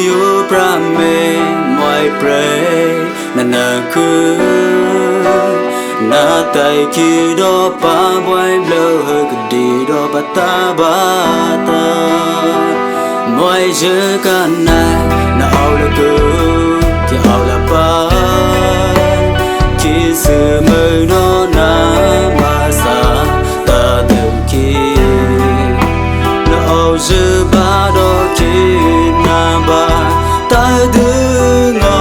you brame my pray na ku na tai ki do pa boy blow di do bata bata moi je kana na au la ku ki au la pa ki se me no na ma sa ta de ki na au je ba do ki na ba ta de ngo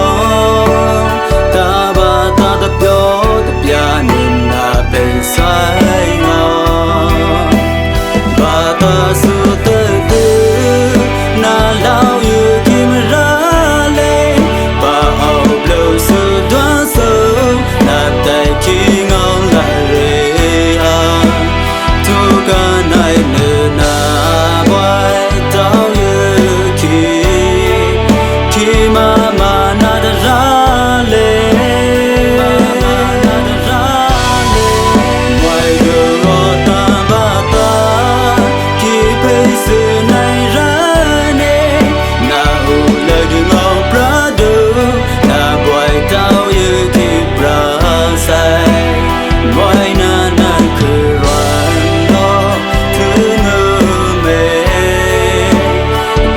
ta ba ta da pyo da pya ni na pe sai ngo ba ta su te te na lao yu ki ma ra le ba au blo su dwan so na tai ki ngong la re a tu ka nai ne na boy tao yu ki ma ma na da ra le why do ta ba ta ki pe se nai ra ne na u la du ngau pra do na boy tao yu ki pra sai boy na na ku ran no tu no me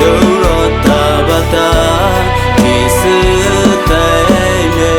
do ro ta ba ta ki se tai ne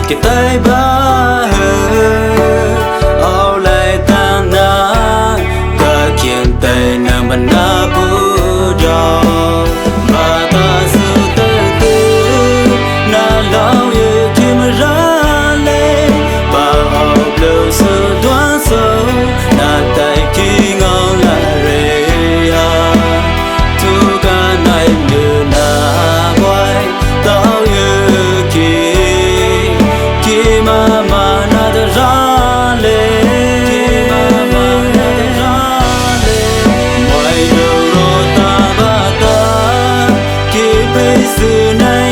cái tay ba ao lại ta na cả kiện tay nàng bên na bu do ba ta su te te na lao ye ki ma ra le ba ao lo su đoan so na tai ki ngong la re a tu ka nai nu na boy tao ye ki mama na da ra le mama na da ra le mai do ro ta ba ta ki pe su nai